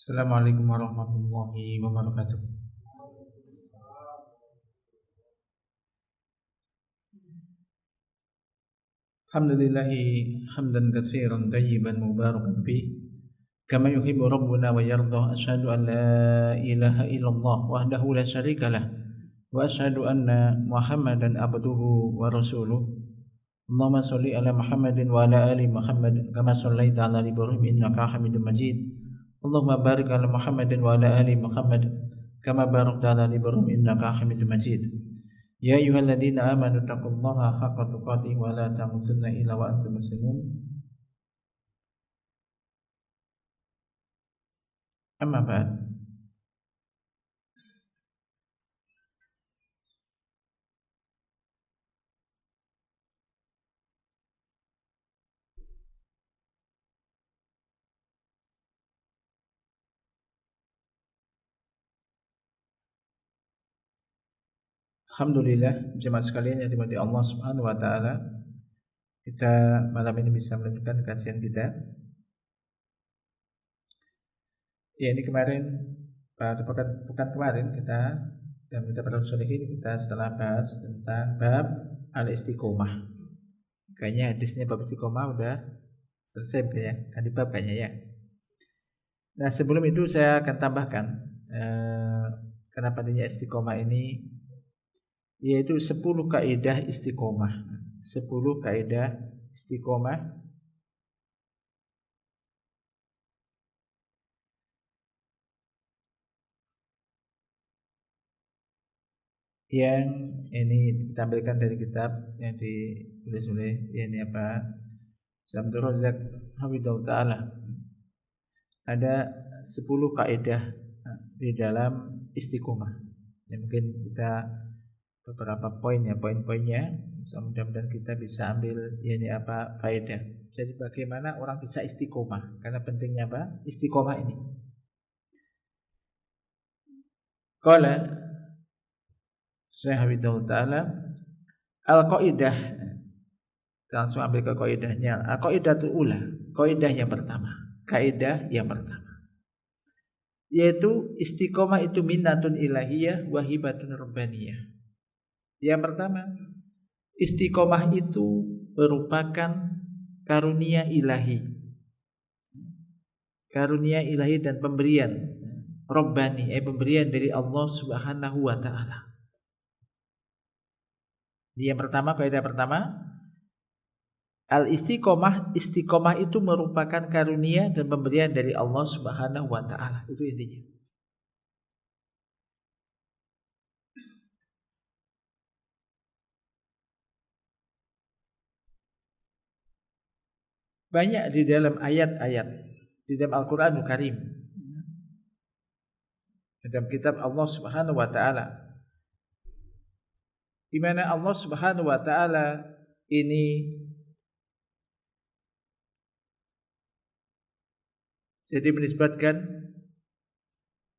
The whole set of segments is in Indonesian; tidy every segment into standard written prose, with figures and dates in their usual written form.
Assalamualaikum warahmatullahi wabarakatuh. Alhamdulillahi hamdan katsiran tayyiban mubarakan fi kama yuhibbu rabbuna wa yarda. Asyhadu an la ilaha illallah wahdahu la syarikalah wa asyhadu anna Muhammadan abduhu wa rasuluh. Allahumma shalli ala Muhammadin wa ala ali Muhammad kama shallaita ala Ibrahim innaka Hamidum Majid. Allahumma barik ala Muhammadin wa ala ali Muhammad kama barakta ala Ibrahim innaka Hamidum Majid. Ya ayyuhalladzina amanu taqullaha haqqa tuqatih wa la tamutunna illa wa antum muslimun. Amma ba'd. Alhamdulillah, jemaat sekalian yang dimati Allah Subhanahu wa taala, kita malam ini bisa melanjutkan kajian kita. Ya, ini kemarin pada pekan kemarin kita pada ini kita setelah bahas tentang bab al-istiqomah. Kayaknya hadisnya bab istiqomah udah selesai ya, kan di bab kayaknya ya. Nah, sebelum itu saya akan tambahkan kenapa adanya istiqomah ini, yaitu 10 kaidah istiqomah. 10 kaidah istiqomah yang ini ditampilkan dari kitab yang ditulis oleh Samsul Razak Hafidhahullah Ta'ala. Ada 10 kaidah di dalam istiqomah. Ya, mungkin kita beberapa poin-poinnya, mudah-mudahan kita bisa ambil faedah. Jadi bagaimana orang bisa istiqomah? Karena pentingnya apa? Istiqomah ini. Qala Syekh Hafidhahullah Ta'ala, al-qaidah, langsung ambil ke kaidahnya. Al-qaidatul ula, kaidah yang pertama. Kaidah yang pertama, yaitu istiqomah itu minnatun ilahiyah wa hibatun rabbaniyah. Yang pertama, istiqomah itu merupakan karunia ilahi. Karunia ilahi dan pemberian Rabbani, pemberian dari Allah Subhanahu wa taala. Yang pertama, kaidah pertama, al-istiqomah, istiqomah itu merupakan karunia dan pemberian dari Allah Subhanahu wa taala. Itu intinya. Banyak di dalam ayat-ayat di dalam Al-Qur'anul Karim, dalam kitab Allah Subhanahu wa taala, di mana Allah Subhanahu wa taala ini jadi menisbatkan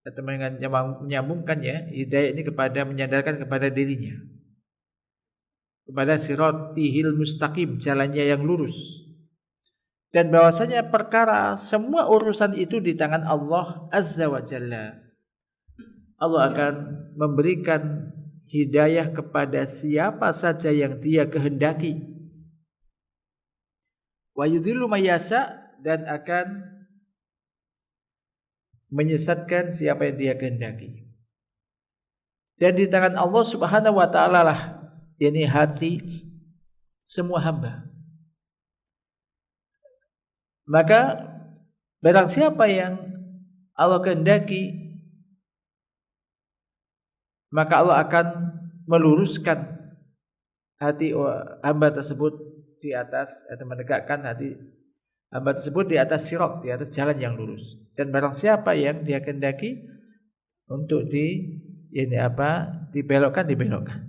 atau menyambungkannya hidayah ini kepada menyadarkan kepada dirinya, kepada siratihil mustaqim, jalannya yang lurus. Dan bahwasanya perkara semua urusan itu di tangan Allah Azza wa Jalla. Allah akan memberikan hidayah kepada siapa saja yang Dia kehendaki. Wa yudhillu may yasha, dan akan menyesatkan siapa yang Dia kehendaki. Dan di tangan Allah Subhanahu wa taala lah yakni hati semua hamba. Maka barang siapa yang Allah kehendaki, maka Allah akan meluruskan hati hamba tersebut di atas, atau menegakkan hati hamba tersebut di atas sirat, di atas jalan yang lurus. Dan barang siapa yang Dia kehendaki untuk dibelokkan.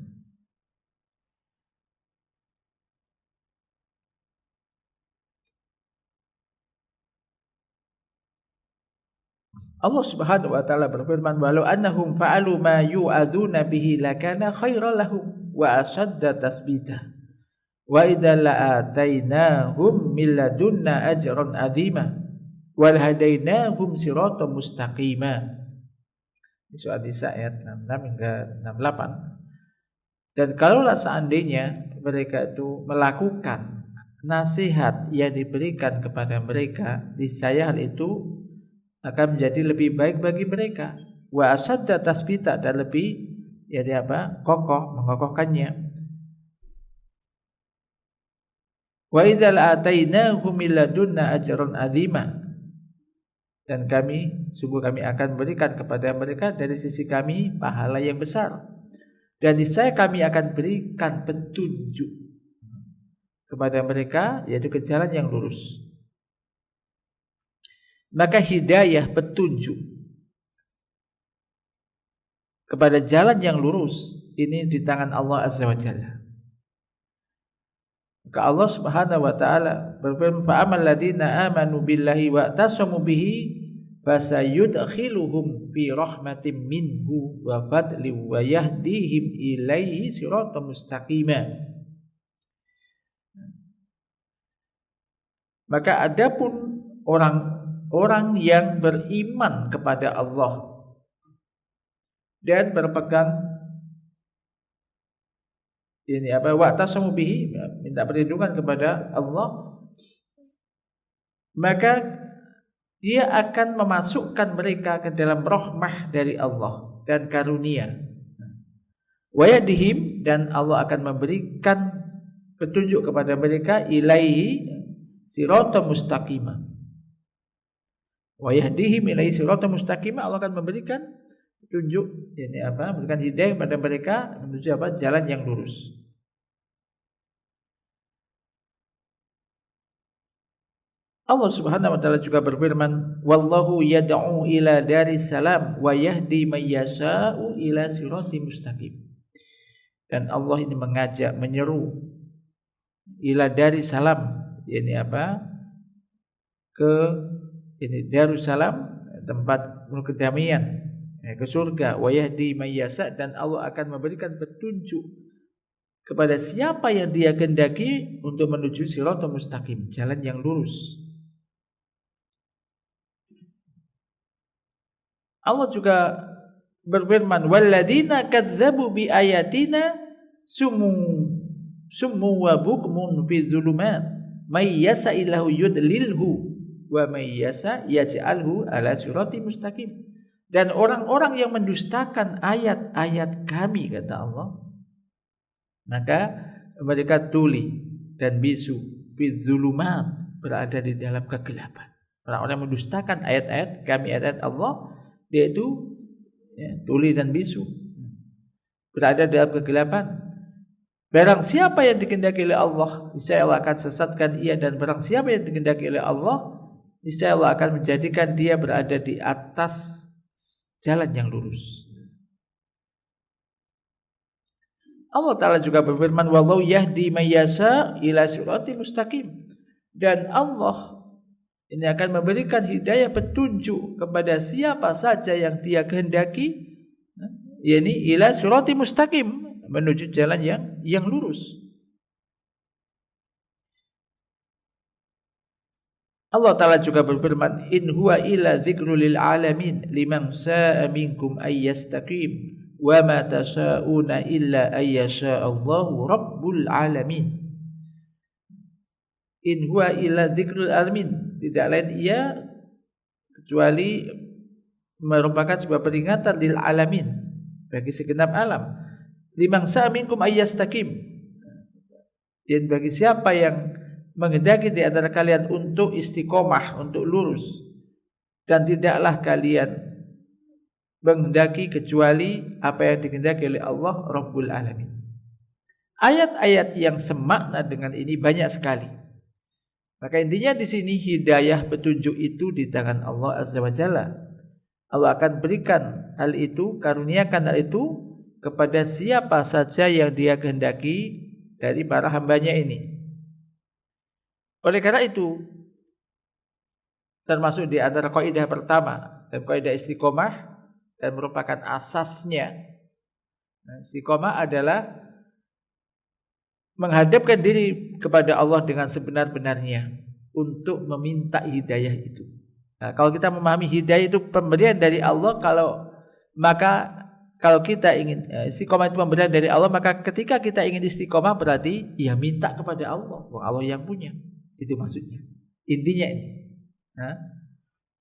Allah Subhanahu wa taala berfirman, walau annahum fa'alu ma yu'adzuna bihi lakana khairan lahum wa ashadda tasbita wa idza la'atainahum min ladunna ajran 'azima. wal hadainahum siratan mustaqima. Di surat Nisa ayat 66 hingga 68. Dan kalaulah seandainya mereka itu melakukan nasihat yang diberikan kepada mereka, niscaya hal itu akan menjadi lebih baik bagi mereka. Wa asadda tasbita, dan lebih kokoh, mengokohkannya. Wa idzal atainahum min ladunna ajran azima, dan sungguh kami akan berikan kepada mereka dari sisi kami pahala yang besar, dan niscaya kami akan berikan petunjuk kepada mereka, yaitu ke jalan yang lurus. Maka hidayah, petunjuk kepada jalan yang lurus ini di tangan Allah Azza wa Jalla. Maka Allah Subhanahu wa taala berfirman, fa amal ladina amanu billahi wa tasamu bihi fasayudkhiluhum fi rahmatin minhu wa fadli wa yahdihim ilaihi siratan mustaqima. Maka adapun orang-orang yang beriman kepada Allah dan berpegang wa'tasamu bihi, minta perlindungan kepada Allah, maka dia akan memasukkan mereka ke dalam rahmah dari Allah dan karunia. Wa yahdihim, dan Allah akan memberikan petunjuk kepada mereka, ilaihi siratan mustaqimah. Wa yahdihim ilaihi siratan mustaqimah, Allah akan memberikan petunjuk, memberikan hidayah kepada mereka menuju jalan yang lurus. Allah Subhanahu wa taala juga berfirman, wallahu yad'u ila daris salam wa yahdi may yasha'u ila siratim mustaqim. Dan Allah ini mengajak, menyeru ila daris salam, ke Darussalam, tempat kedamaian, ke surga. Wa yahdi may yasha', dan Allah akan memberikan petunjuk kepada siapa yang dia kehendaki untuk menuju siratal mustaqim, jalan yang lurus. Allah juga berfirman, walladzina kadzdzabu bi ayatina summu wa bukmun fi dzulumat may yasa'illahu yudlilhu wa may yasa' yaj'alhu ala siratim mustaqim. Dan orang-orang yang mendustakan ayat-ayat kami, kata Allah, maka mereka tuli dan bisu fi dzulumat, berada di dalam kegelapan. Orang-orang yang mendustakan ayat-ayat kami, ayat-ayat Allah, dia itu tuli dan bisu, berada dalam kegelapan. Barang siapa yang dikehendaki oleh Allah, niscaya Allah akan sesatkan ia, dan barang siapa yang dikehendaki oleh Allah, niscaya Allah akan menjadikan dia berada di atas jalan yang lurus. Allah Ta'ala juga berfirman, wallahu yahdi may yasha' ila siratim mustaqim. Dan Allah ini akan memberikan hidayah, petunjuk kepada siapa saja yang dia kehendaki, yakni ila siratim mustaqim, menuju jalan yang lurus. Allah Ta'ala juga berfirman, in huwa illa dzikrul lil alamin liman sha'a minkum ay yastaqim wa ma tasyauna illa ay yasha Allahu rabbul alamin. In huwa illa dzikrul alamin, tidak lain ia kecuali merupakan sebuah peringatan lil alamin, bagi segenap alam. Liman sha'a minkum ay yastaqim, dan bagi siapa yang menghendaki di antara kalian untuk istiqomah, untuk lurus, dan tidaklah kalian menghendaki kecuali apa yang dikehendaki oleh Allah Rabbul Alamin. Ayat-ayat yang semakna dengan ini banyak sekali. Maka intinya di sini hidayah, petunjuk itu di tangan Allah Azza wa Jalla. Allah akan berikan hal itu, karuniakan hal itu kepada siapa saja yang dia kehendaki dari para hambanya ini. Oleh karena itu, termasuk di antara kaidah pertama dan kaidah istiqomah, dan merupakan asasnya. Istiqomah adalah menghadapkan diri kepada Allah dengan sebenar-benarnya untuk meminta hidayah itu. Nah, kalau kita memahami hidayah itu pemberian dari Allah, kalau kita ingin istiqomah itu pemberian dari Allah, maka ketika kita ingin istiqomah berarti ya minta kepada Allah. Allah yang punya. Itu maksudnya. Intinya ini. Nah,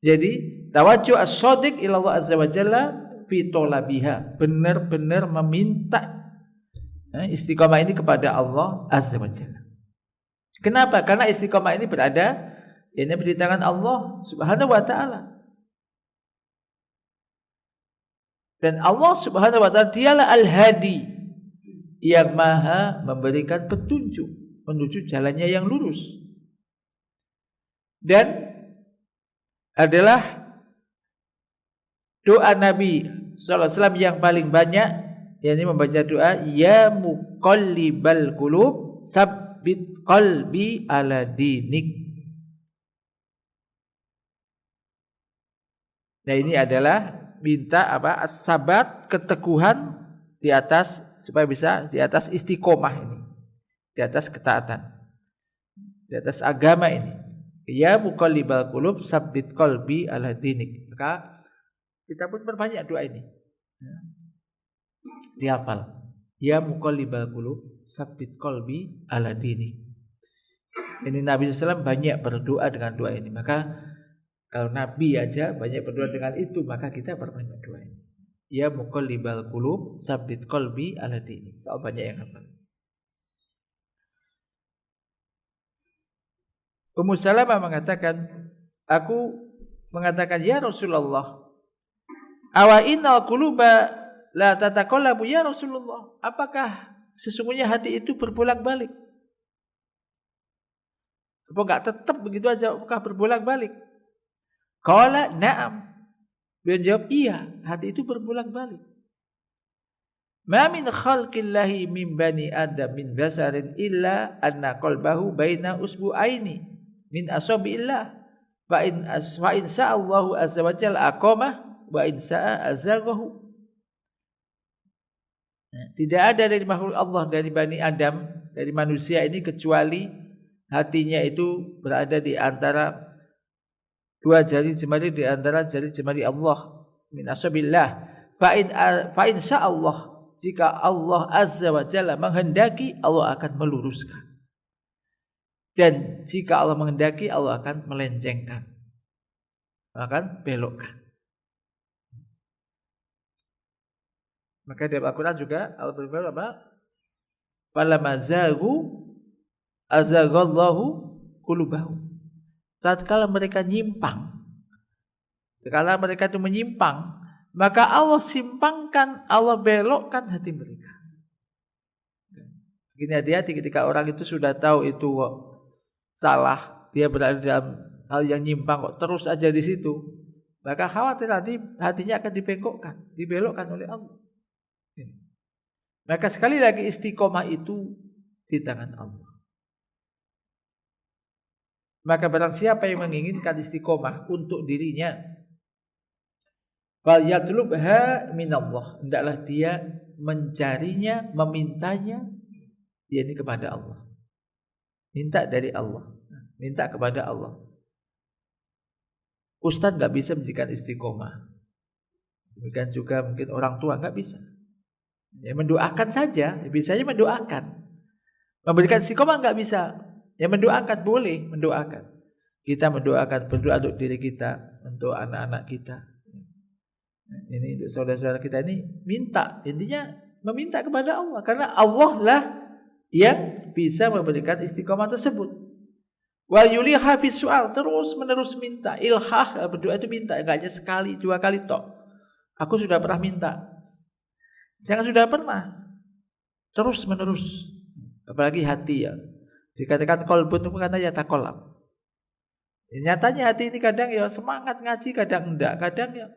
jadi tawajjuh as-shadiq ila Allah azza wa jalla fi talabiha. Benar-benar meminta istiqomah ini kepada Allah azza wa jalla. Kenapa? Karena istiqomah ini berada di tangan Allah subhanahu wa ta'ala. Dan Allah subhanahu wa ta'ala dialah al-hadi, yang maha memberikan petunjuk menuju jalannya yang lurus. Dan adalah doa Nabi sallallahu alaihi wasallam yang paling banyak, yakni membaca doa ya muqallibal qulub tsabbit qalbi ala dinik. Nah, ini adalah minta as-sabat, keteguhan di atas, supaya bisa di atas istiqomah ini, di atas ketaatan, di atas agama ini. Ya muqallibal qulub tsabbit qalbi ala dinik. Maka kita pun perbanyak doa ini. Dihafal. Ya muqallibal qulub tsabbit qalbi ala dinik. Ini Nabi SAW banyak berdoa dengan doa ini. Maka kalau Nabi aja banyak berdoa dengan itu, maka kita perbanyak doa ini. Ya muqallibal qulub tsabbit qalbi ala dinik. Soal banyak yang hafal. Ummu Salamah mengatakan, aku mengatakan ya Rasulullah, awa innal quluba la tataqallabu ya Rasulullah. Apakah sesungguhnya hati itu berbolak-balik? Apa enggak tetap begitu aja, apakah berbolak-balik? Qala na'am. Dia jawab, iya, hati itu berbolak-balik. Ma min khalqillahi min bani adam min basarin illa anna qalbahu baina usbu'aini min asabiillah. Wa in sa'allahu azza wa jalla aqamah wa in sa'a azaghahu. Tidak ada dari makhluk Allah, dari Bani Adam, dari manusia ini, kecuali hatinya itu berada di antara dua jari jemari, di antara jari jemari Allah, min asabillah. Fa in sa'allah, jika Allah azza wa jalla menghendaki, Allah akan meluruskan. Dan jika Allah menghendaki, Allah akan melencengkan, akan belokkan. Maka dalam Al-Quran juga Allah berfirman apa? Falamma zaghu azaghallahu qulubahum. Tatkala mereka nyimpang, tatkala mereka itu menyimpang, maka Allah simpangkan, Allah belokkan hati mereka. Begini, hati-hati ketika orang itu sudah tahu itu salah, dia berada dalam hal yang nyimpang kok terus aja di situ, maka khawatir nanti hatinya akan dibengkokkan, dibelokkan oleh Allah. Maka sekali lagi istiqomah itu di tangan Allah. Maka barang siapa yang menginginkan istiqomah untuk dirinya, fal yatlubha minallah, hendaklah dia mencarinya, memintanya, yakni kepada Allah. Minta dari Allah, minta kepada Allah. Ustaz enggak bisa memberikan istiqomah. Demikian juga mungkin orang tua enggak bisa. Ya mendoakan saja, bisanya mendoakan. Memberikan istiqomah enggak bisa. Ya mendoakan boleh, mendoakan. Kita mendoakan, berdoa untuk diri kita, untuk anak-anak kita. Ini untuk saudara-saudara kita ini minta, intinya meminta kepada Allah, karena Allah lah yang bisa memberikan istiqomah tersebut. Wa yuliha fi su'al, terus menerus minta. Ilhah, berdoa itu minta, enggak hanya sekali, dua kali tok. Aku sudah pernah minta. Saya sudah pernah. Terus menerus. Apalagi hati ya. Dikatakan qalbun itu karena ya taqallab. Nyatanya hati ini kadang ya semangat ngaji, kadang enggak, kadang ya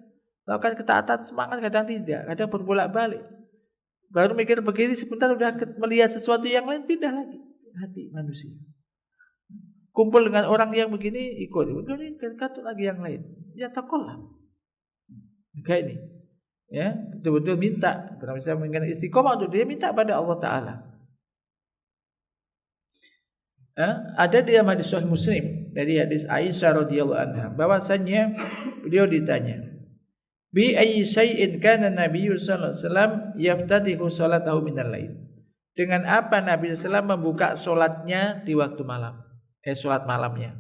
melakukan ketaatan semangat, kadang tidak, kadang berbolak-balik. Baru mikir begini sebentar udah melihat sesuatu yang lain, pindah lagi. Hati manusia. Kumpul dengan orang yang begini, ikut lagi yang lain. Ya taqallab. Kayak ini. Ya, betul-betul minta. Kalau bisa menginginkan istiqomah untuk dia, minta pada Allah Ta'ala. Ada di hadis Sahih Muslim dari hadis Aisyah radhiyallahu anha bahwasanya beliau ditanya, bi ayyi syai'in kana Nabi sallallahu alaihi wasallam yaftatihu salatahu minal lail. Dengan apa Nabi sallallahu membuka salatnya di waktu malam? Salat malamnya.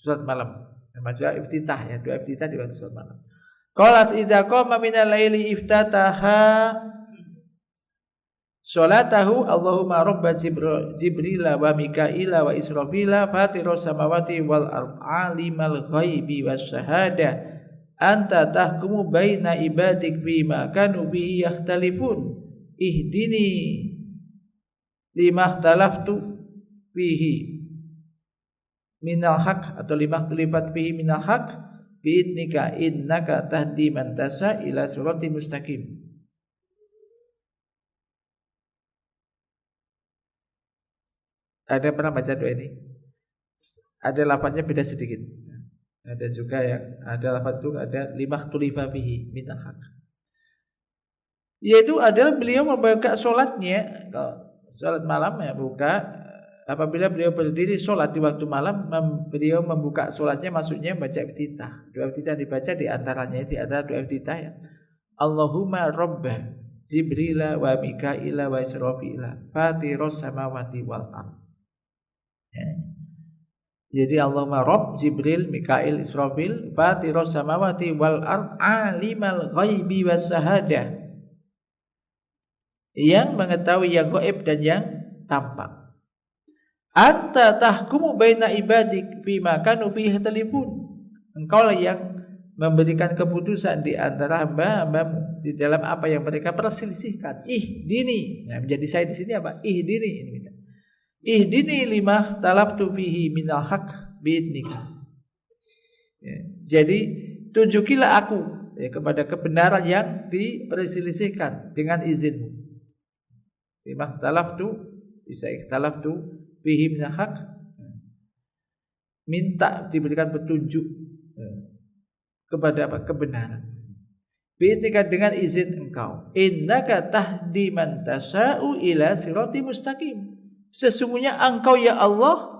Salat malam. Namanya iftitah ya, doa iftitah di waktu salat malam. Qala idza qama minal laili iftataha salatahu Allahumma rabba Jibrila wa Mikaila wa Israfila fatiros samawati wal alimal ghaibi was syahada anta tahkumu baina ibadik fima kanu bihi yakhtalifun ihdini lima ikhtalaftu fihi minal haq atau lima kelifat fihi minal haq bi'idnika innaka tahdi man tasha ila siratin mustaqim. Ada pernah baca doa ini? Ada lafaznya beda sedikit. Ada juga yang ada lafaz itu ada lima khtulifa fihi minal haq. Yaitu adalah beliau membuka sholatnya, sholat malam ya buka. Apabila beliau berdiri sholat di waktu malam, beliau membuka sholatnya maksudnya baca iftitah. Doa iftitah dibaca di antaranya di antara doa iftitah ya. Allahumma rabba Jibrila wa Mikaila wa Israfila fatiros samawati wal ardh. Ya. Jadi Allahumma rabb Jibril, Mikail, Israfil fatiros samawati wal ardh alimal ghaibi was syahada. Yang mengetahui yang gaib dan yang tampak. Anta tahkumu baina ibadik fima kanu fihi telefon. Engkau lah yang memberikan keputusan di antara hamba-hambamu di dalam apa yang mereka perselisihkan. Ihdini. Nah, menjadi saya di sini apa? Ihdini ini kita. Ihdini lima talabtu fihi minal haq biidnika. Ya, jadi tunjukilah aku ya, kepada kebenaran yang diperselisihkan dengan izinmu. Lima talabtu bisa ikhtalaftu fihi minal haq, minta diberikan petunjuk kepada apa? Kebenaran. Bi'idnika dengan izin engkau. Innaka tahdi man tasa'u ila sirati mustaqim. Sesungguhnya engkau ya Allah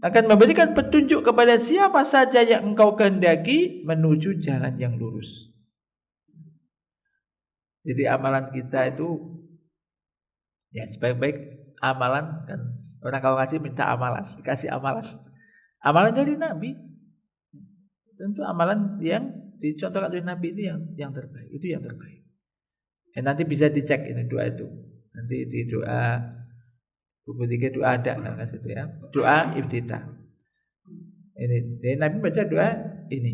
akan memberikan petunjuk kepada siapa saja yang engkau kehendaki menuju jalan yang lurus. Jadi amalan kita itu ya sebaik-baik amalan kan orang kalau ngaji minta amalan, dikasih amalan. Amalan dari Nabi. Tentu amalan yang dicontohkan oleh Nabi itu yang terbaik, itu yang terbaik. Nanti bisa dicek ini doa itu. Nanti di doa buku 3 doa ada kasih itu ya. Doa iftitah. Ini dari Nabi baca doa ini.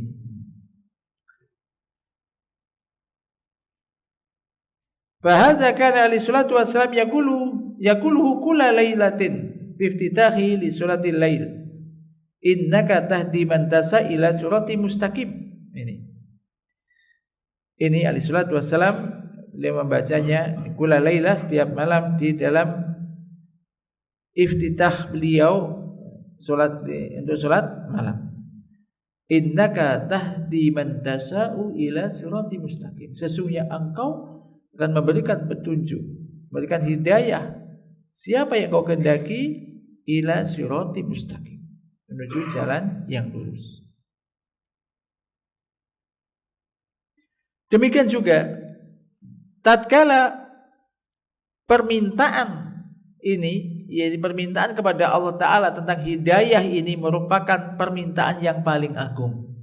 Bahadza kana ali salatu wassalam yaquluhu kulla lailatin bi iftitahi li salatil lail. Innaka tahdi man tasha ila siratal mustaqim. Ini ali salatu wassalam beliau membacanya kulla lailah setiap malam di dalam iftitah beliau salat untuk salat malam. Innaka tahdi man tasha'u ila siratal mustaqim. Sesungguhnya engkau akan memberikan petunjuk, memberikan hidayah siapa yang kau kehendaki ila siratal mustaqim, menuju jalan yang lurus. Demikian juga tatkala permintaan ini, yaitu permintaan kepada Allah Ta'ala tentang hidayah ini merupakan permintaan yang paling agung,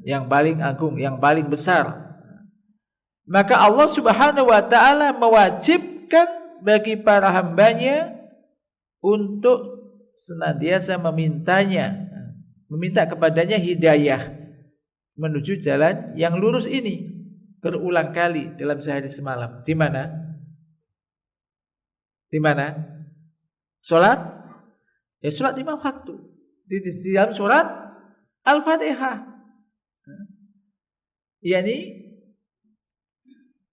yang paling agung, yang paling besar. Maka Allah Subhanahu wa Ta'ala mewajibkan bagi para hambanya untuk senantiasa meminta kepadanya hidayah menuju jalan yang lurus ini berulang kali dalam sehari semalam. Di mana? Di mana? Salat? Ya salat 5 waktu. Di dalam salat Al-Fatihah. Yani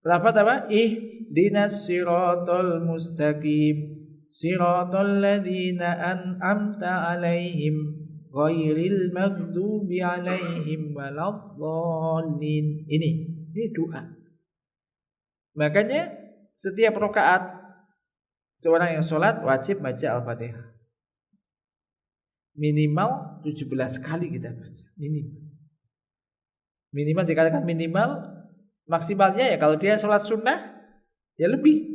lafaz apa? Ihdinas siratal mustaqim siratal ladzina an'amta 'alaihim ghairil maghdubi 'alaihim waladdallin. Ini doa. Makanya setiap rakaat seorang yang sholat wajib baca Al-Fatihah. minimal 17 kali kita baca, minimal dikatakan minimal, maksimalnya ya kalau dia sholat sunnah ya lebih,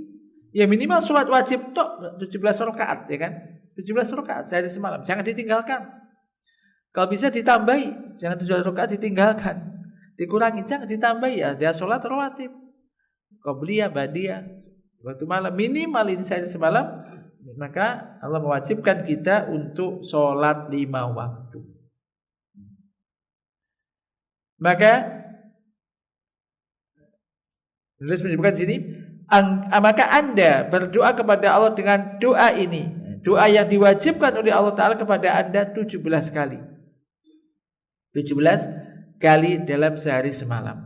ya minimal sholat wajib tok 17 rakaat ya kan, 17 rakaat sehari semalam, jangan ditinggalkan. Kalau bisa ditambahi, jangan 17 rakaat ditinggalkan, dikurangi, jangan ditambahi ya. Dia sholat rawatib, qobliyah, ba'diyah, waktu malam minimal ini sehari semalam, maka Allah mewajibkan kita untuk sholat 5 waktu. Maka Nulis menyebutkan sini, maka Anda berdoa kepada Allah dengan doa ini, doa yang diwajibkan oleh Allah Ta'ala kepada Anda 17 kali. 17 kali dalam sehari semalam,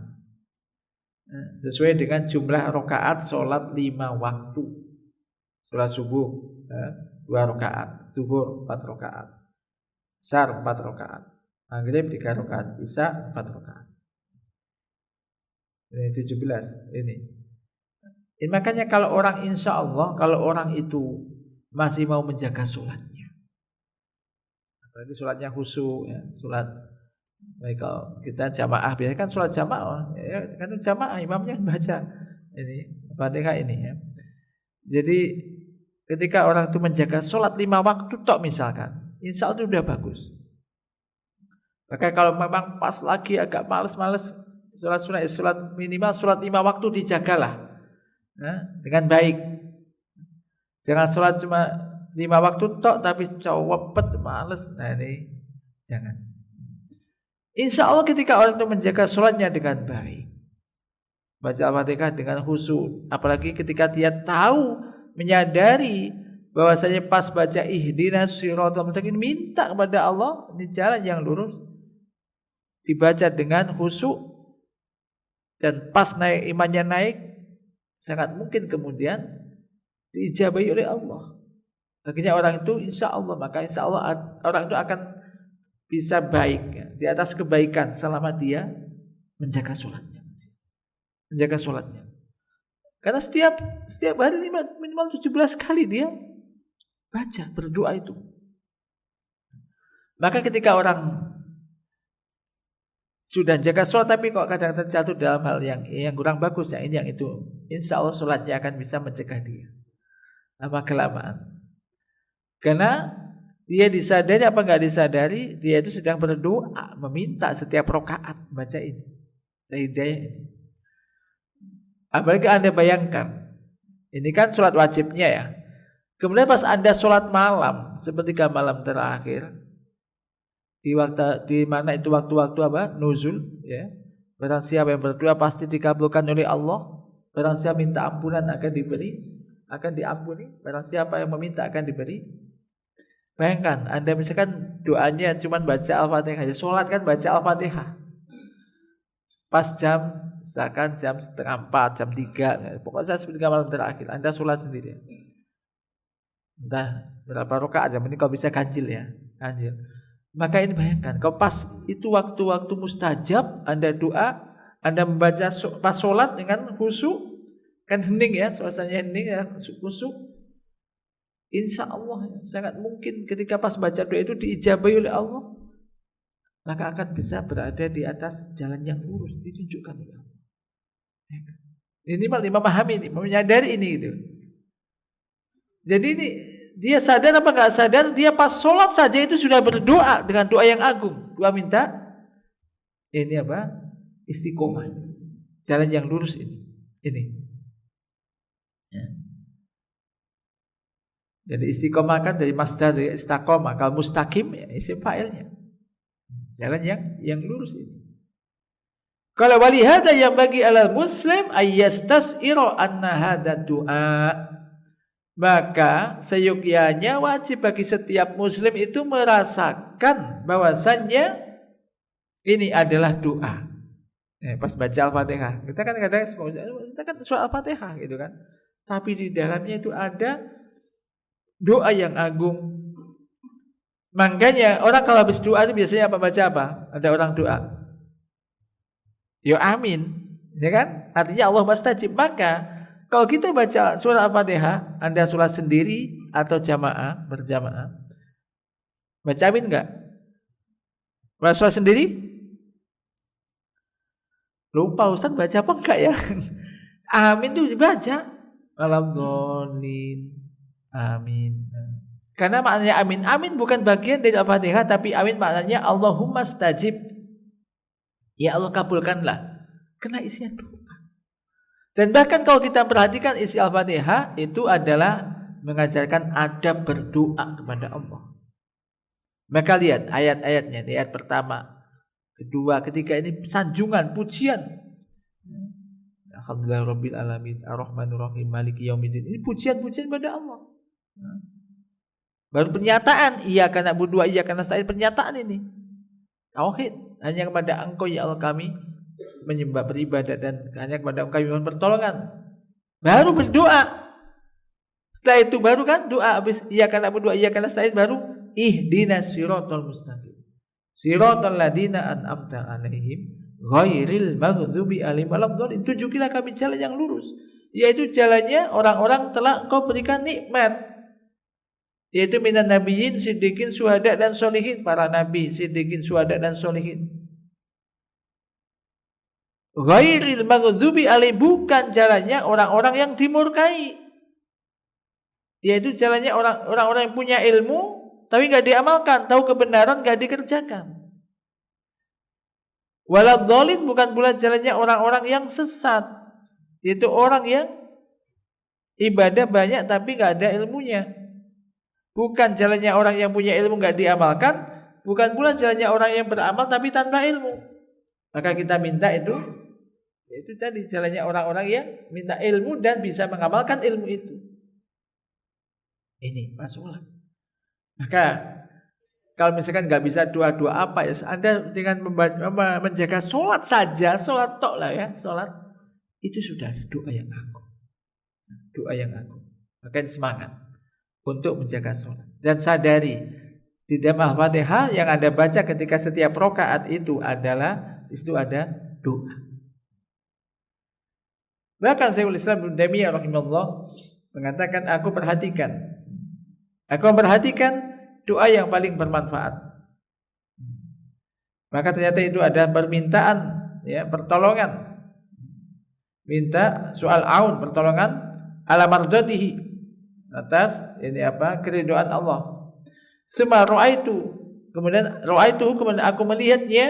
sesuai dengan jumlah rakaat sholat 5 waktu. Sholat subuh 2 rakaat, zuhur 4 rakaat, asar 4 rakaat, maghrib 3 rakaat, isya 4 rakaat. Ini 17 ini. Makanya kalau orang, insya Allah kalau orang itu masih mau menjaga sholatnya, apalagi sholatnya khusyuk ya, sholat baik kalau kita jamaah, biasanya kan sholat jamaah ya, kan jamaah imamnya baca ini Fatihah ini ya. Jadi ketika orang itu menjaga sholat 5 waktu tok misalkan, insya Allah itu udah bagus. Maka kalau memang pas lagi agak males-males sholat sunnah, sholat minimal sholat 5 waktu dijagalah dengan baik. Jangan sholat cuma 5 waktu tok tapi cowopet males. Nah ini jangan. Insya Allah ketika orang itu menjaga sholatnya dengan baik, baca Al-Fatihah dengan khusyuk, apalagi ketika dia tahu, menyadari bahwasanya pas baca ihdinas siratal mustaqim, minta kepada Allah ini jalan yang lurus, dibaca dengan khusyuk dan pas naik imannya naik, sangat mungkin kemudian diijabahi oleh Allah. Akhirnya orang itu insya Allah, maka insya Allah orang itu akan bisa baik ya, di atas kebaikan selama dia menjaga sholatnya, karena setiap hari minimal 17 kali dia baca, berdoa itu. Maka ketika orang sudah jaga sholat tapi kok kadang terjatuh dalam hal yang kurang bagus, yang ini yang itu, insya Allah sholatnya akan bisa mencegah dia lama kelamaan. Karena dia disadari apa enggak disadari, dia itu sedang berdoa, meminta setiap rakaat baca ini, hidayah ini. Apalagi Anda bayangkan, ini kan sholat wajibnya ya. Kemudian pas Anda sholat malam, sepertiga malam terakhir, di mana itu waktu-waktu apa? Nuzul ya. Barang siapa yang berdoa pasti dikabulkan oleh Allah. Barang siapa minta ampunan akan diampuni. Barang siapa yang meminta akan diberi. Bayangkan Anda misalkan doanya cuma baca Al-Fatihah aja, sholat kan baca Al-Fatihah. Pas misalkan jam 3:30, jam 3, pokoknya sepertiga malam terakhir Anda sholat sendiri. Entah berapa rakaat, jam ini kalau bisa ganjil ya, ganjil. Maka ini bayangkan, kalau pas itu waktu-waktu mustajab, Anda doa, Anda membaca pas sholat dengan khusyuk, kan hening ya, suasananya hening ya, khusyuk. Insya Allah ya, sangat mungkin ketika pas baca doa itu diijabahi oleh Allah, maka akan bisa berada di atas jalan yang lurus ditunjukkan oleh Allah. Ini memahami ini, menyadari ini gitu. Jadi ini dia sadar apa enggak sadar, dia pas sholat saja itu sudah berdoa dengan doa yang agung. Doa minta ini apa? Istiqomah. Jalan yang lurus ini. Ya. Jadi istiqomah kan dari masdar dari istiqomah. Kalau mustaqim ya isim fa'ilnya. Jalan yang lurus ini. Kalau walihada yang bagi alal muslim ayyastas'ira anna hadha du'a, maka seyogyanya wajib bagi setiap muslim itu merasakan bahwasannya ini adalah doa. Pas baca Al-Fatihah, kita kan kadang kita kan surah Al-Fatihah gitu kan. Tapi di dalamnya itu ada doa yang agung. Makanya orang kalau habis doa itu biasanya baca apa? Ada orang doa, ya amin, ya kan? Artinya Allah mustajib. Maka kalau kita baca surah Al-Fatihah, Anda sholat sendiri atau berjamaah, Baca amin enggak? Baca sendiri? Lupa Ustaz baca apa enggak ya? Amin itu dibaca. Waladhdallin. Amin. Karena maknanya amin. Amin bukan bagian dari Al-Fatihah, tapi amin maknanya Allahumma stajib. Ya Allah kabulkanlah. Karena isinya doa. Dan bahkan kalau kita perhatikan isi Al-Fatihah itu adalah mengajarkan adab berdoa kepada Allah. Maka lihat ayat-ayatnya, di ayat pertama, kedua, ketiga ini sanjungan, pujian. Alhamdulillahirabbil alamin, arrahmanir rahim, maliki yaumiddin. Ini pujian-pujian kepada Allah. Baru pernyataan, iyyaka na'budu wa iyyaka nasta'in, pernyataan ini. Tauhid, hanya kepada Engkau ya Allah kami menyembah, beribadah, dan hanya kepada Engkau kami mohon pertolongan. Baru berdoa. Setelah itu baru kan doa, habis iyyaka na'budu wa iyyaka nasta'in, baru ihdinas siratal mustaqim. Siratal ladzina an'amta 'alaihim ghairil maghdubi 'alaihim waladdallin. Tunjukilah kami jalan yang lurus, yaitu jalannya orang-orang telah Engkau berikan nikmat, yaitu minan nabiyyin, siddiqin, syuhada dan sholihin. Para nabi, siddiqin, syuhada dan sholihin. Ghairil maghdubi 'alaihim, bukan jalannya orang-orang yang dimurkai, yaitu jalannya orang-orang yang punya ilmu tapi enggak diamalkan, tahu kebenaran enggak dikerjakan. Waladhdallin, bukan pula jalannya orang-orang yang sesat, yaitu orang yang ibadah banyak tapi enggak ada ilmunya. Bukan jalannya orang yang punya ilmu enggak diamalkan, bukan pula jalannya orang yang beramal tapi tanpa ilmu. Maka kita minta itu tadi jalannya orang-orang yang minta ilmu dan bisa mengamalkan ilmu itu. Ini masuklah. Maka kalau misalkan nggak bisa doa-doa apa ya, Anda dengan menjaga sholat saja, sholat tok lah ya, sholat itu sudah doa yang agung, doa yang agung. Maka semangat untuk menjaga sholat dan sadari di dalam Al-Fatihah yang Anda baca ketika setiap rakaat itu ada doa. Bahkan Syekhul Islam Ibnu Taimiyah rahimahullah mengatakan, aku memperhatikan doa yang paling bermanfaat. Maka ternyata itu ada permintaan, ya, pertolongan. Minta soal aun, pertolongan ala mardatihi, atas ini apa? Keridhaan Allah. Sema kemudian aku melihatnya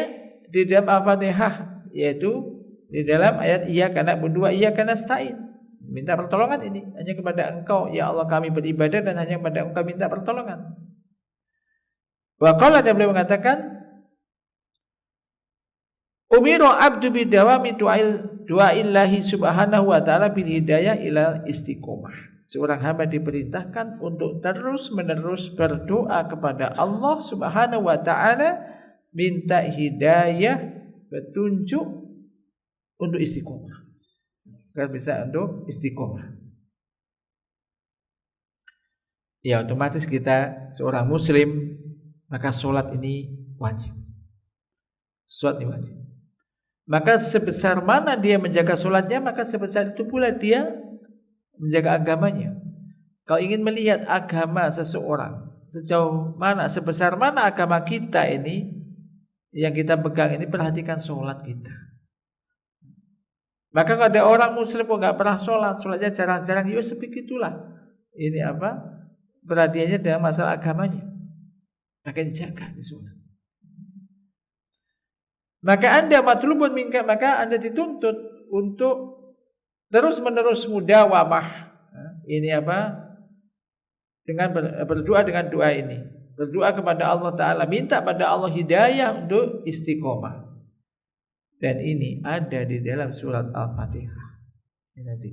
di dalam Al-Fatihah, yaitu di dalam ayat iyyaka na'budu wa iyyaka nasta'in. Minta pertolongan ini hanya kepada Engkau ya Allah kami beribadah, dan hanya kepada Engkau minta pertolongan. Wa qala, dan beliau mengatakan, umiru abdu bidawami du'aillahi subhanahu wa ta'ala bil hidayah ila istiqomah. Seorang hamba diperintahkan untuk terus-menerus berdoa kepada Allah subhanahu wa ta'ala, minta hidayah, petunjuk untuk istiqomah, agar bisa untuk istiqomah. Ya otomatis kita seorang muslim, maka sholat ini wajib. Sholat ini wajib. Maka sebesar mana dia menjaga sholatnya, maka sebesar itu pula dia menjaga agamanya. Kalau ingin melihat agama seseorang, sejauh mana, sebesar mana agama kita ini yang kita pegang ini, perhatikan sholat kita. Maka kalau ada orang muslim kok nggak pernah sholatnya jarang-jarang, ya sebegitulah. Ini apa? Perhatiannya dalam masalah agamanya. Maka dijaga di sholat. Maka Anda matlubun minka, maka Anda dituntut untuk terus-menerus mudawamah. Ini apa? Dengan berdoa dengan doa ini. Berdoa kepada Allah Ta'ala, minta pada Allah hidayah untuk istiqomah. Dan ini ada di dalam surat Al-Fatihah. Ini tadi.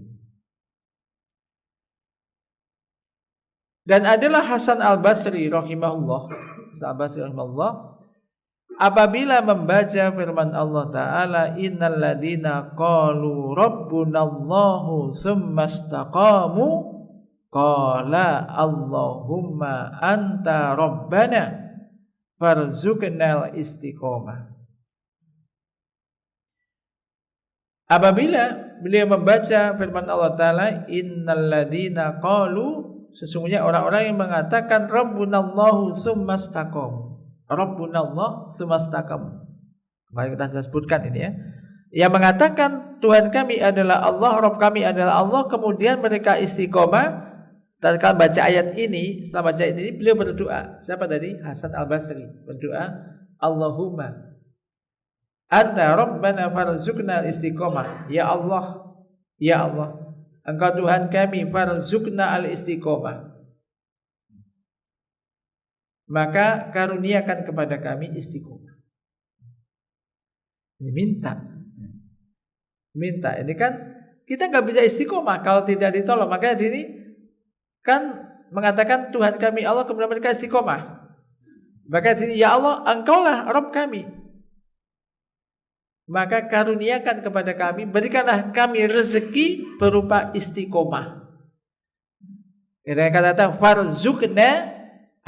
Dan adalah Hasan Al-Basri rahimahullah, apabila membaca firman Allah Ta'ala, innal ladina qalu rabbunallahu tsumma istaqamu qala Allahumma anta rabbana farzuqnal istiqomah. Apabila beliau membaca firman Allah Ta'ala, innal ladina qalu, sesungguhnya orang-orang yang mengatakan Rabbunallahu tsumastaqam. Rabbunallah tsumastaqam. Kemarin kita sebutkan ini ya. Yang mengatakan Tuhan kami adalah Allah, Rabb kami adalah Allah, kemudian mereka istiqomah. Tatkala baca ayat ini, setelah baca ayat ini beliau berdoa. Siapa tadi? Hasan Al-Basri berdoa, Allahumma anta rabbana farzuqna al-istiqomah. Ya Allah, ya Allah, Engkau Tuhan kami, farzuqna al-istiqomah, maka karuniakan kepada kami istiqomah. Ini minta. Ini kan kita nggak bisa istiqomah kalau tidak ditolong. Makanya ini kan mengatakan Tuhan kami Allah, kemudian mereka istiqomah. Maka sini ya Allah, Engkaulah Rabb kami, maka karuniakan kepada kami, berikanlah kami rezeki berupa istiqomah. Dengan kata farzuqna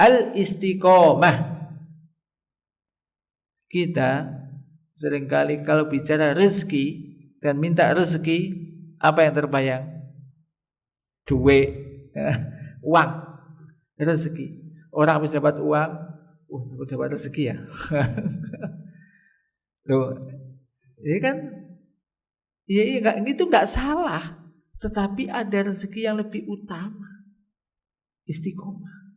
al-istiqomah. Kita seringkali kalau bicara rezeki dan minta rezeki, apa yang terbayang? Duit, uang, rezeki. Orang habis dapat uang, dapat rezeki ya. Loh, ini kan, itu nggak salah, tetapi ada rezeki yang lebih utama, istiqomah.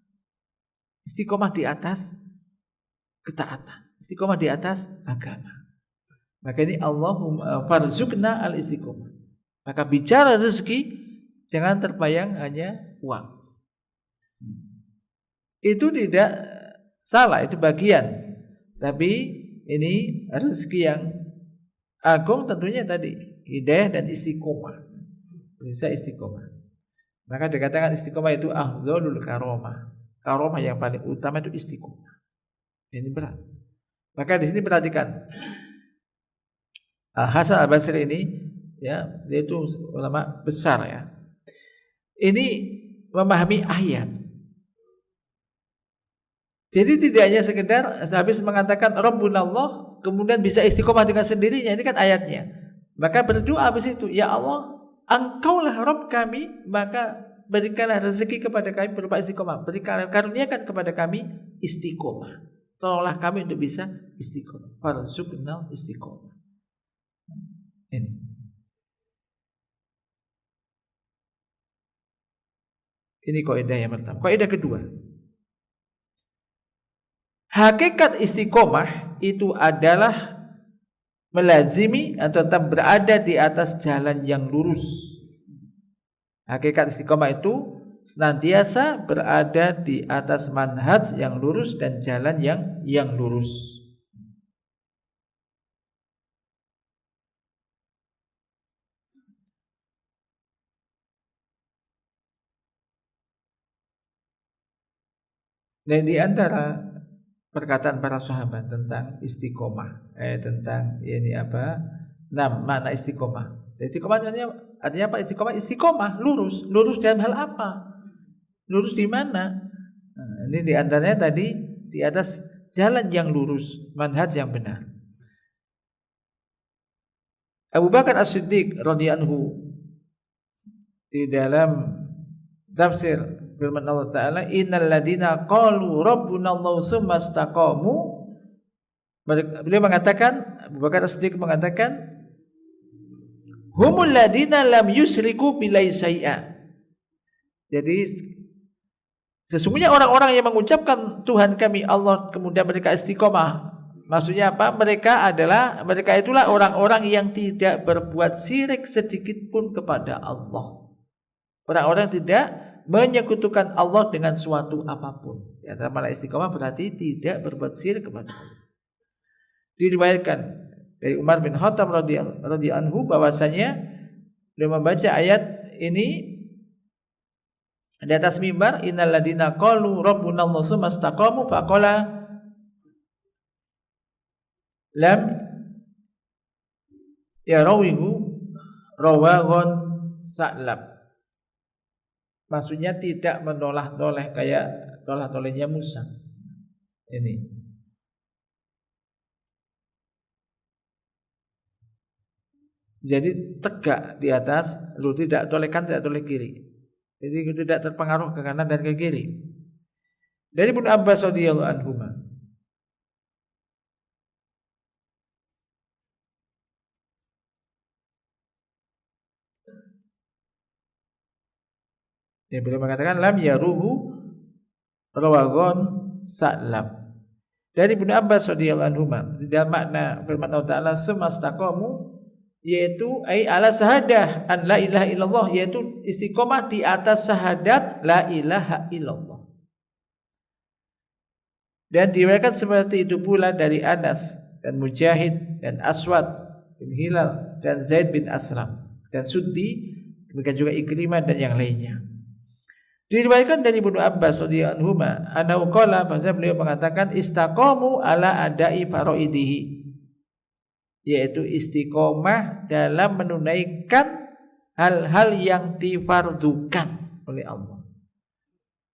Istiqomah di atas ketaatan, istiqomah di atas agama. Maka ini Allahumma farzuqna al-istiqomah. Maka bicara rezeki jangan terbayang hanya uang. Itu tidak salah, itu bagian. Tapi ini rezeki yang agung tentunya tadi hidayah dan istiqomah. Bisa istiqomah. Maka dikatakan istiqomah itu afdhalul karomah. Karomah yang paling utama itu istiqomah. Ini berat. Maka di sini perhatikan Hasan Al-Basri ini, ya, dia itu ulama besar ya. Ini memahami ayat. Jadi tidak hanya sekedar habis mengatakan Rabbunallah kemudian bisa istiqomah dengan sendirinya, ini kan ayatnya. Maka berdoa habis itu, ya Allah, Engkaulah Rabb kami, maka berikanlah rezeki kepada kami berupa istiqomah. Berikanlah, karuniakan kepada kami istiqomah. Tolonglah kami untuk bisa istiqomah. Farzuqnal istiqomah. Ini kaidah yang pertama. Kaidah kedua, hakikat istiqomah itu adalah melazimi atau tetap berada di atas jalan yang lurus. Hakikat istiqomah itu senantiasa berada di atas manhaj yang lurus dan jalan yang lurus. Dan di antara perkataan para sahabat tentang istiqomah, tentang ini apa? Mana istiqomah? Istiqomah artinya apa? Istiqomah lurus dalam hal apa? Lurus di mana? Nah, ini di antaranya tadi di atas jalan yang lurus, manhaj yang benar. Abu Bakar As-Siddiq radhiyallahu anhu di dalam tafsir firman Allah Ta'ala, innal ladina qalu rabbunallahu tsumma istaqamu, beliau mengatakan, Abu Bakar As-Siddiq mengatakan, humul ladina lam yusriku bilai syai'a. Jadi sesungguhnya orang-orang yang mengucapkan Tuhan kami Allah kemudian mereka istiqomah, maksudnya apa? Mereka itulah orang-orang yang tidak berbuat syirik sedikit pun kepada Allah. Orang-orang tidak menyekutukan Allah dengan suatu apapun. Di antara makna istiqomah berarti tidak berbuat syirik kepada Allah. Diriwayatkan dari Umar bin Khattab radhiyallahu anhu bahwasanya beliau membaca ayat ini di atas mimbar, innal ladina qalu rabbunallahu tsumma istaqamu faqala lam yarawihu rawaghun sa'lab. Maksudnya tidak menoleh-noleh kayak noleh-nolehnya Musa. Ini. Jadi tegak di atas, lu tidak toleh kanan, tidak toleh kiri. Jadi tidak terpengaruh ke kanan dan ke kiri. Dari Ibnu Abbas radhiyallahu anhu, dia beliau mengatakan lam yaruhu rawagon sa'lam. Dari Ibnu Abbas radhiyallahu anhu, dalam makna firman Allah Ta'ala semastaqamu, yaitu ai ala syahadah an la ilaha illallah, yaitu istiqomah di atas syahadat la ilaha illallah. Dan diriwayatkan seperti itu pula dari Anas dan Mujahid dan Aswad bin Hilal dan Zaid bin Aslam dan Suddi, demikian juga Ikrimah dan yang lainnya. Diriwayatkan dari Ibnu Abbas radhiyallahu anhu, annahu qala, bahasa beliau mengatakan istaqamu ala adai faraidihi, yaitu istiqomah dalam menunaikan hal-hal yang difardukan oleh Allah.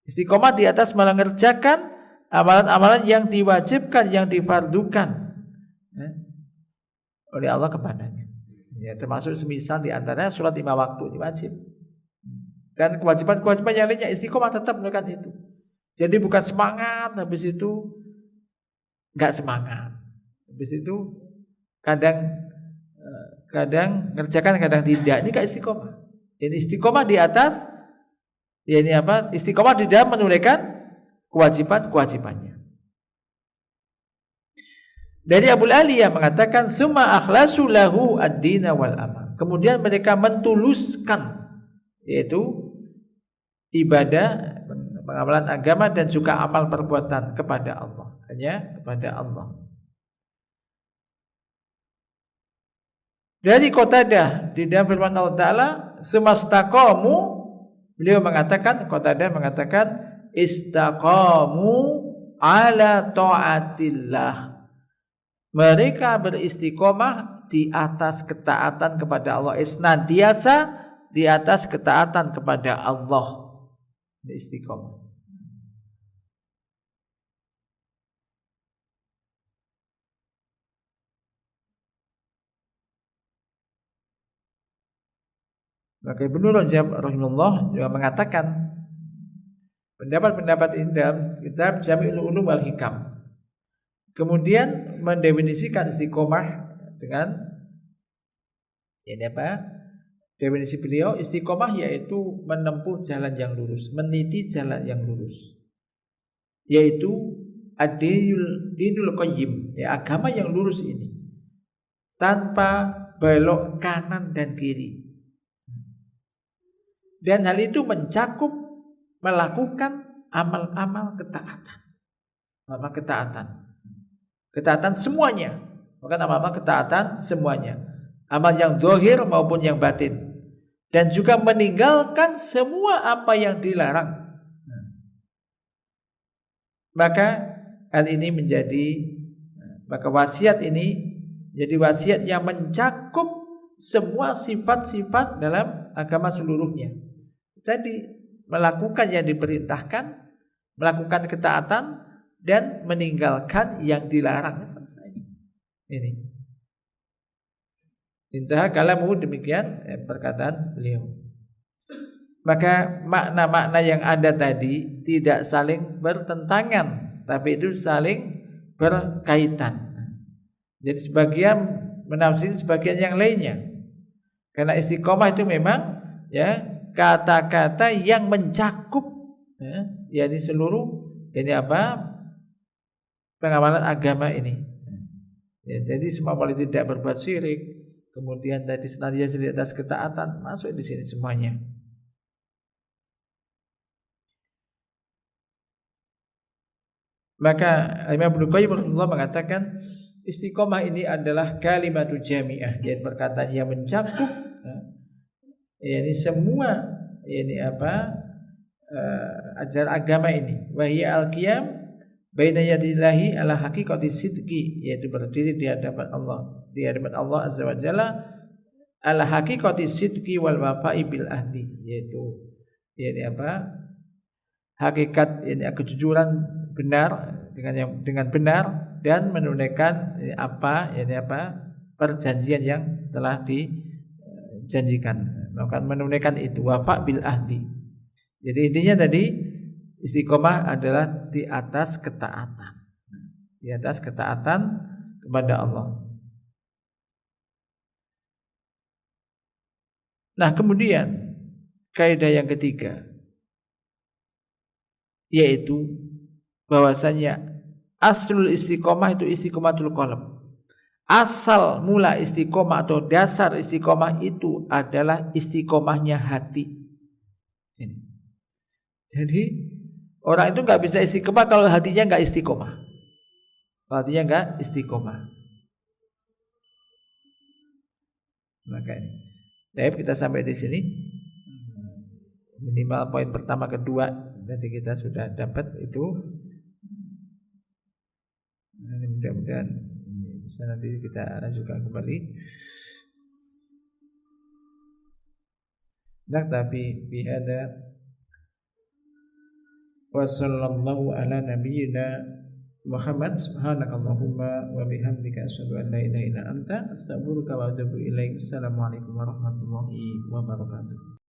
Istiqomah di atas mengerjakan amalan-amalan yang diwajibkan, yang difardukan oleh Allah kepadanya. Ya, termasuk semisal di antaranya sholat 5 waktu ini wajib. Dan kewajiban-kewajiban yang lainnya istiqomah tetap melakukan itu. Jadi bukan semangat, habis itu enggak semangat. Habis itu kadang ngerjakan, kadang tidak. Ini enggak istiqomah. Ini istiqomah di atas, ya ini apa? Istiqomah di dalam menunaikan kewajiban-kewajibannya. Dari Abu Aliyah mengatakan summa akhlasu lahu ad-dina wal amal. Kemudian mereka mentuluskan, yaitu ibadah, pengamalan agama dan juga amal perbuatan kepada Allah, hanya kepada Allah. Dari Qatadah di dalam firman Allah Ta'ala semastaqamu, beliau mengatakan, Qatadah mengatakan istaqamu ala ta'atillah, mereka beristiqomah di atas ketaatan kepada Allah, senantiasa di atas ketaatan kepada Allah. Istiqomah. Maka Ibnu Rajab rahimahullah juga mengatakan pendapat-pendapat ini dalam kitab Jami'ul Ulum wal Hikam. Kemudian mendefinisikan istiqomah dengan ini apa? Definisi beliau, istiqomah yaitu menempuh jalan yang lurus, meniti jalan yang lurus, yaitu ad-dinul qayyim, ya, agama yang lurus ini tanpa belok kanan dan kiri. Dan hal itu mencakup melakukan amal-amal ketaatan. Amal ketaatan. Ketaatan semuanya. Bukan amal-amal ketaatan semuanya. Amal yang zahir maupun yang batin. Dan juga meninggalkan semua apa yang dilarang. Maka hal ini maka wasiat ini jadi wasiat yang mencakup semua sifat-sifat dalam agama seluruhnya. Tadi melakukan yang diperintahkan, melakukan ketaatan dan meninggalkan yang dilarang. Ini. Intah kalamu, demikian perkataan beliau. Maka makna-makna yang ada tadi tidak saling bertentangan, tapi itu saling berkaitan. Jadi sebagian menafsir sebagian yang lainnya. Karena istiqomah itu memang ya kata-kata yang mencakup ya di seluruh ini apa pengamalan agama ini. Ya, jadi semua boleh tidak berbuat syirik. Kemudian tadi senantiasa di atas ketaatan, masuk di sini semuanya. Maka Imam Ibnu Qayyim rahimahullah mengatakan istiqomah ini adalah kalimatul jami'ah, yaitu perkataan yang mencakup ini semua ini apa ajaran agama ini. Wa hiya al-qiyam baina yadillahi ala haqiqati sidqi, yaitu berdiri di hadapan Allah, di hadapan Allah azza wa jalla ala haqiqati sidqi wal wafa'i bil ahdi, yaitu ini apa hakikat ini kejujuran benar dengan benar dan menunaikan perjanjian yang telah dijanjikan, maka menunaikan itu wafa bil ahdi. Jadi intinya tadi istiqomah adalah di atas ketaatan. Di atas ketaatan kepada Allah. Nah, kemudian kaidah yang ketiga yaitu bahwasanya aslul istiqomah itu istiqomatul qalb. Asal mula istiqomah atau dasar istiqomah itu adalah istiqomahnya hati. Ini. Jadi orang itu nggak bisa istiqomah kalau hatinya nggak istiqomah. Kalau hatinya nggak istiqomah. Makanya, baik kita sampai di sini. Minimal poin pertama kedua tadi kita sudah dapat itu. Mudah-mudahan bisa nanti kita lanjutkan kembali. Naktafi bihada wa sallallahu ala nabiyyina Muhammad subhanakallahumma wa bihamdika asyhadu an la ilaha illa anta astaghfiruka wa atubu ilaik. Assalamualaikum warahmatullahi wabarakatuh.